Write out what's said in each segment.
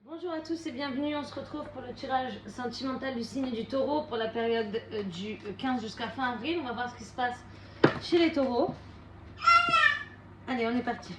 Bonjour à tous et bienvenue, on se retrouve pour le tirage sentimental du signe du taureau pour la période du 15 jusqu'à fin avril. On va voir ce qui se passe chez les taureaux. Allez, on est parti.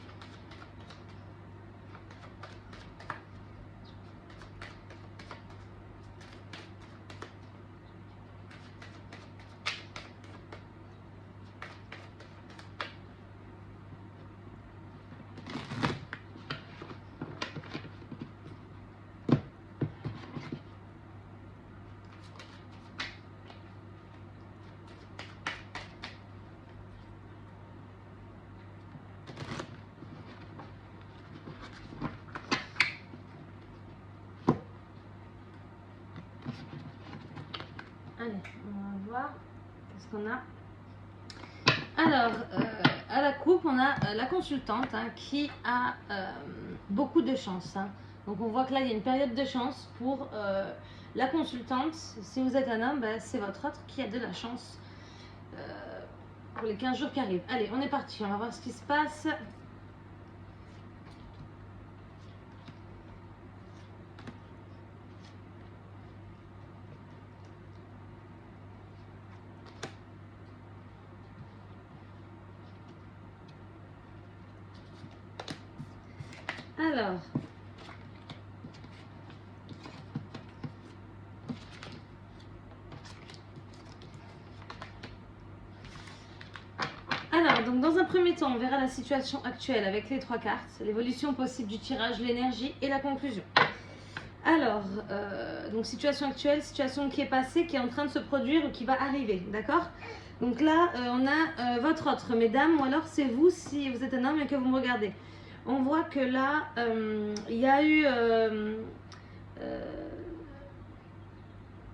Allez, on va voir qu'est-ce qu'on a. Alors, à la coupe, on a la consultante qui a beaucoup de chance. Donc, on voit que là, il y a une période de chance pour la consultante. Si vous êtes un homme, c'est votre autre qui a de la chance pour les 15 jours qui arrivent. Allez, on est parti. On va voir ce qui se passe. Alors, donc dans un premier temps, on verra la situation actuelle avec les trois cartes, l'évolution possible du tirage, l'énergie et la conclusion. Alors, donc situation actuelle, situation qui est passée, qui est en train de se produire ou qui va arriver, d'accord? Donc là, on a votre autre, mesdames, ou alors c'est vous si vous êtes un homme et que vous me regardez. On voit que là, il y a eu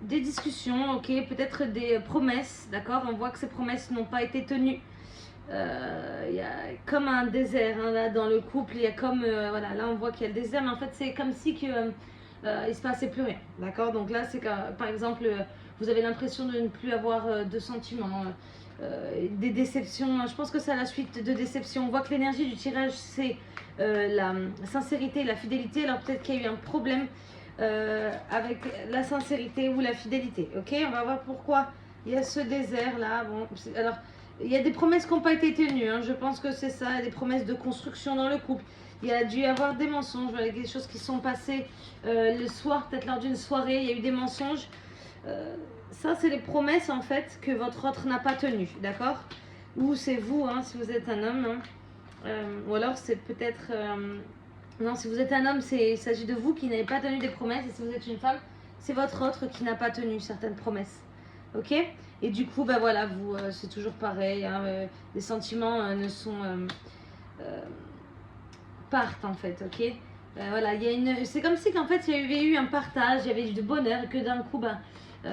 des discussions, ok, peut-être des promesses, d'accord? On voit que ces promesses n'ont pas été tenues. Il y a comme un désert là dans le couple, il y a comme, voilà, là on voit qu'il y a le désert, mais en fait c'est comme si que, il se passait plus rien, d'accord? Donc là c'est que, par exemple, vous avez l'impression de ne plus avoir de sentiments, des déceptions. Je pense que c'est à la suite de déceptions. On voit que l'énergie du tirage c'est la sincérité, la fidélité. Alors peut-être qu'il y a eu un problème avec la sincérité ou la fidélité, ok? On va voir pourquoi il y a ce désert là. Bon, alors il y a des promesses qui n'ont pas été tenues, je pense que c'est ça, des promesses de construction dans le couple. Il y a dû y avoir des mensonges, des choses qui sont passées le soir, peut-être lors d'une soirée, il y a eu des mensonges. Ça, c'est les promesses en fait que votre autre n'a pas tenues, d'accord? Ou c'est vous, si vous êtes un homme, ou alors c'est peut-être... non, si vous êtes un homme, il s'agit de vous qui n'avez pas tenu des promesses, et si vous êtes une femme, c'est votre autre qui n'a pas tenu certaines promesses. Ok? Et du coup, voilà, vous, c'est toujours pareil. Les sentiments ne sont partent en fait, ok? Voilà, c'est comme si qu'en fait il y avait eu un partage, il y avait eu du bonheur, et que d'un coup,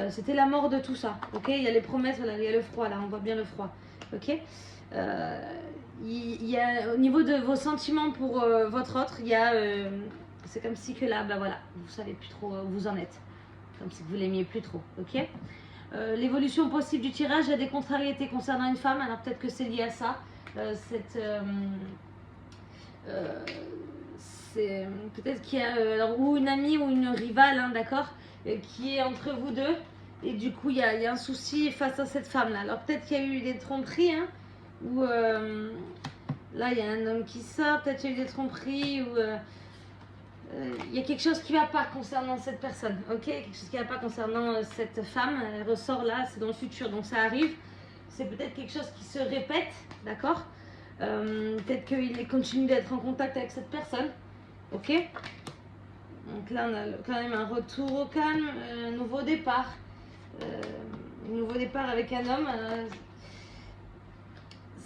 c'était la mort de tout ça, ok? Il y a les promesses, voilà, il y a le froid là, on voit bien le froid, ok? Il y a au niveau de vos sentiments pour votre autre, il y a, c'est comme si que là, voilà, vous savez plus trop où vous en êtes, comme si vous l'aimiez plus trop, ok? L'évolution possible du tirage, il y a des contrariétés concernant une femme, alors peut-être que c'est lié à ça. C'est peut-être qu'il y a ou une amie ou une rivale, d'accord, qui est entre vous deux, et du coup il y a un souci face à cette femme-là. Alors peut-être qu'il y a eu des tromperies, ou là il y a un homme qui sort, peut-être qu'il y a eu des tromperies, ou il y a quelque chose qui ne va pas concernant cette personne, ok? Quelque chose qui ne va pas concernant cette femme, elle ressort là, c'est dans le futur, donc ça arrive. C'est peut-être quelque chose qui se répète, d'accord? Peut-être qu'il continue d'être en contact avec cette personne, ok? Donc là, on a quand même un retour au calme, un nouveau départ. Un nouveau départ avec un homme.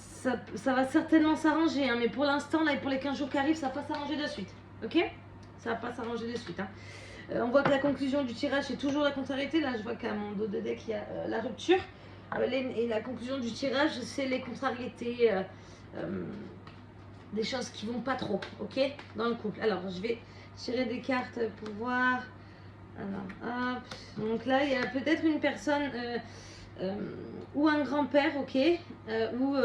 Ça va certainement s'arranger, mais pour l'instant, là, et pour les 15 jours qui arrivent, ça va pas s'arranger de suite, ok? Ça va pas s'arranger de suite. On voit que la conclusion du tirage, c'est toujours la contrariété. Là, je vois qu'à mon dos de deck, il y a la rupture. Et la conclusion du tirage, c'est les contrariétés, des choses qui vont pas trop, ok, dans le couple. Alors, je vais tirer des cartes pour voir. Alors, hop. Donc là, il y a peut-être une personne ou un grand-père, ok, ou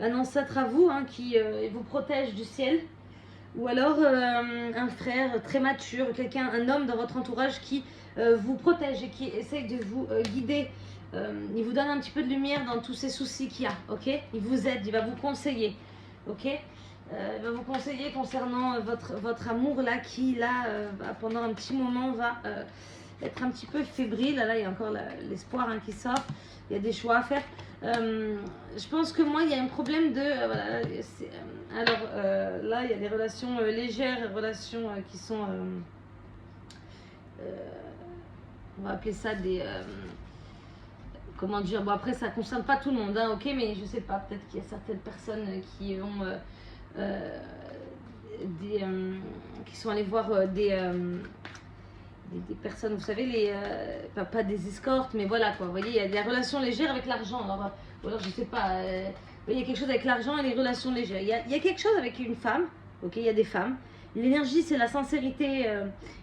un ancêtre à vous qui vous protège du ciel. ou alors un frère très mature, un homme dans votre entourage qui vous protège et qui essaye de vous guider. Il vous donne un petit peu de lumière dans tous ces soucis qu'il y a, ok? Il vous aide, il va vous conseiller, ok? Il va vous conseiller concernant votre amour là qui là pendant un petit moment va être un petit peu fébrile. Là il y a encore l'espoir hein, qui sort, il y a des choix à faire. Je pense que moi il y a un problème de voilà, là il y a des relations légères, relations qui sont on va appeler ça des comment dire, bon après ça concerne pas tout le monde hein, ok, mais je sais pas, peut-être qu'il y a certaines personnes qui ont qui sont allées voir des personnes, vous savez, pas des escortes, mais voilà quoi, vous voyez, il y a des relations légères avec l'argent, ou alors je sais pas, il y a quelque chose avec l'argent et les relations légères, il y a quelque chose avec une femme, ok, il y a des femmes, l'énergie c'est la sincérité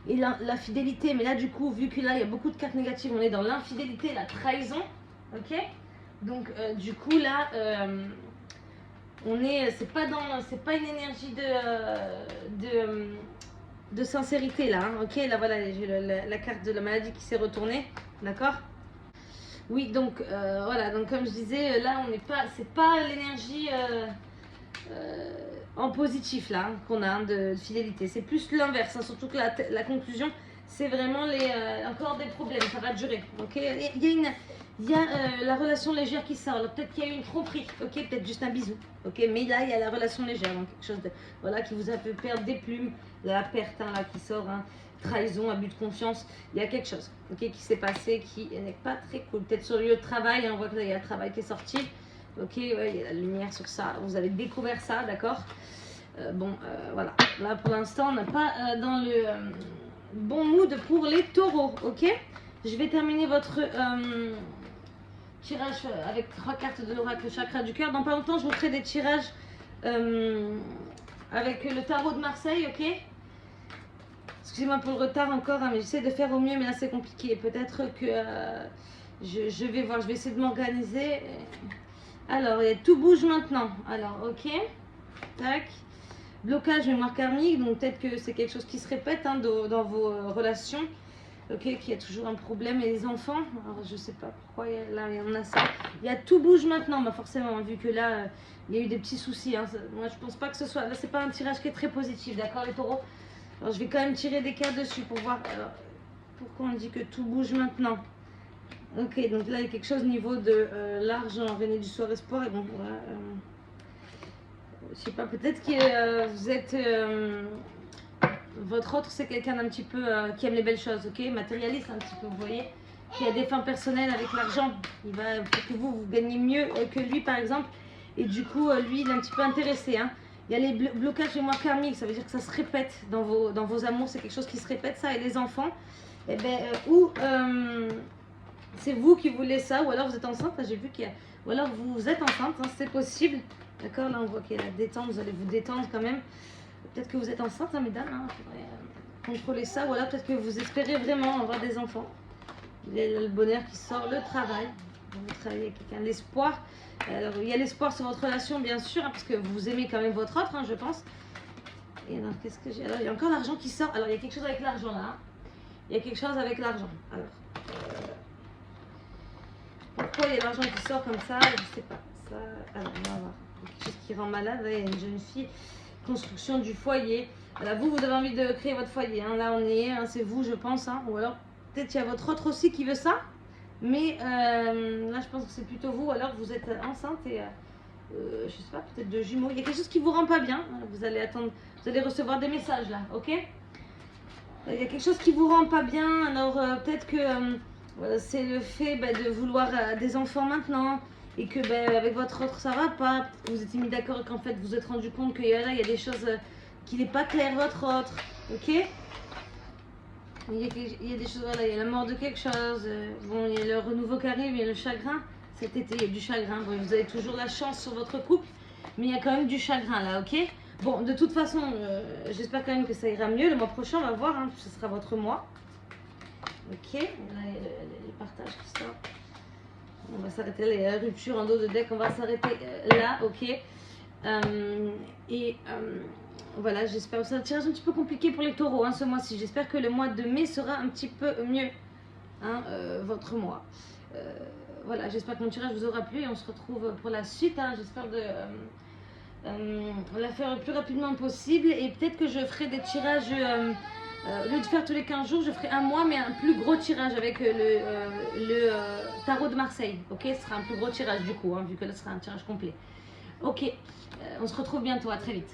et la fidélité, mais là du coup, vu que là il y a beaucoup de cartes négatives, on est dans l'infidélité, la trahison, ok, donc du coup là, c'est pas une énergie de sincérité là, hein, ok, là voilà, j'ai la carte de la maladie qui s'est retournée, d'accord. Oui, donc voilà, donc comme je disais, là on n'est pas, c'est pas l'énergie en positif là hein, qu'on a hein, de fidélité, c'est plus l'inverse, hein, surtout que la conclusion c'est vraiment encore des problèmes, ça va durer, ok. Il y a la relation légère qui sort, peut-être qu'il y a eu une tromperie, ok, peut-être juste un bisou, ok, mais là il y a la relation légère, donc quelque chose de, voilà, qui vous a fait perdre des plumes, la perte hein, là qui sort, hein, trahison, abus de confiance, il y a quelque chose, ok, qui s'est passé, qui n'est pas très cool, peut-être sur le lieu de travail, hein, on voit que là il y a le travail qui est sorti, ok, ouais, il y a la lumière sur ça, vous avez découvert ça, d'accord. Voilà, là pour l'instant on n'est pas dans le bon mood pour les taureaux, ok. Je vais terminer votre tirage avec 3 cartes de l'oracle chakra du cœur. Dans pas longtemps je vous ferai des tirages avec le tarot de Marseille, ok. Excusez-moi pour le retard encore, hein, mais j'essaie de faire au mieux, mais là c'est compliqué. Peut-être que je vais voir, je vais essayer de m'organiser. Alors, tout bouge maintenant. Alors, ok, tac. Blocage mémoire karmique, donc peut-être que c'est quelque chose qui se répète hein, dans vos relations. Ok, qu'il y a toujours un problème. Et les enfants, alors je sais pas pourquoi là on a ça. Il y a tout bouge maintenant, bah forcément, vu que là il y a eu des petits soucis. Hein. Moi je pense pas que ce soit. Là c'est pas un tirage qui est très positif, d'accord les taureaux. Alors je vais quand même tirer des cartes dessus pour voir pourquoi on dit que tout bouge maintenant. Ok, donc là il y a quelque chose au niveau de l'argent, René du soir espoir. Et bon, voilà. Je sais pas, peut-être que vous êtes. Votre autre, c'est quelqu'un d'un petit peu qui aime les belles choses, ok, matérialiste un petit peu, vous voyez, qui a des fins personnelles avec l'argent. Il va pour que vous gagnez mieux que lui, par exemple, et du coup, lui, il est un petit peu intéressé. Hein. Il y a les blocages mémoire karmique, ça veut dire que ça se répète dans vos amours, c'est quelque chose qui se répète, ça, et les enfants, et ou c'est vous qui voulez ça, ou alors vous êtes enceinte, j'ai vu qu'il y a, ou alors vous êtes enceinte, hein, c'est possible, d'accord, là on voit qu'il y a la détente, vous allez vous détendre quand même. Peut-être que vous êtes enceinte, hein, mesdames, hein, faudrait contrôler ça. Ou alors peut-être que vous espérez vraiment avoir des enfants. Il y a le bonheur qui sort, le travail. Vous travaillez avec quelqu'un, l'espoir. Alors, il y a l'espoir sur votre relation, bien sûr, hein, parce que vous aimez quand même votre autre, hein, je pense. Et alors, qu'est-ce que j'ai? Alors, il y a encore l'argent qui sort. Alors, il y a quelque chose avec l'argent là. Hein. Il y a quelque chose avec l'argent. Alors, pourquoi il y a l'argent qui sort comme ça? Je sais pas. Ça, alors, on va voir. Il y a quelque chose qui rend malade. Là, il y a une jeune fille. Construction du foyer. Voilà, vous avez envie de créer votre foyer. Hein. Là, on est, hein, c'est vous, je pense. Hein. Ou alors, peut-être il y a votre autre aussi qui veut ça. Mais là, je pense que c'est plutôt vous. Alors, vous êtes enceinte et, je sais pas, peut-être de jumeaux. Il y a quelque chose qui vous rend pas bien. Vous allez attendre, vous allez recevoir des messages là, ok? Il y a quelque chose qui vous rend pas bien. Alors, peut-être que c'est le fait de vouloir des enfants maintenant. Et que avec votre autre ça va pas, vous étiez mis d'accord et qu'en fait vous vous êtes rendu compte qu'il y a des choses qui n'est pas clair votre autre, ok. Il y a des choses, voilà, il y a la mort de quelque chose, bon il y a le renouveau qui arrive, il y a le chagrin, cet été il y a du chagrin, bon, vous avez toujours la chance sur votre couple, mais il y a quand même du chagrin là, ok. Bon de toute façon, j'espère quand même que ça ira mieux, le mois prochain on va voir, hein, ce sera votre mois, ok, là il y a les partages qui sortent. On va s'arrêter là, les ruptures en dos de deck, on va s'arrêter là, ok. voilà, j'espère. C'est un tirage un petit peu compliqué pour les taureaux hein, ce mois-ci. J'espère que le mois de mai sera un petit peu mieux, hein, votre mois. Voilà, j'espère que mon tirage vous aura plu et on se retrouve pour la suite. Hein, j'espère de la faire le plus rapidement possible et peut-être que je ferai des tirages. Au lieu de faire tous les 15 jours, je ferai un mois, mais un plus gros tirage avec le tarot de Marseille. Ok, ce sera un plus gros tirage du coup, hein, vu que là ce sera un tirage complet. Ok, on se retrouve bientôt, à très vite.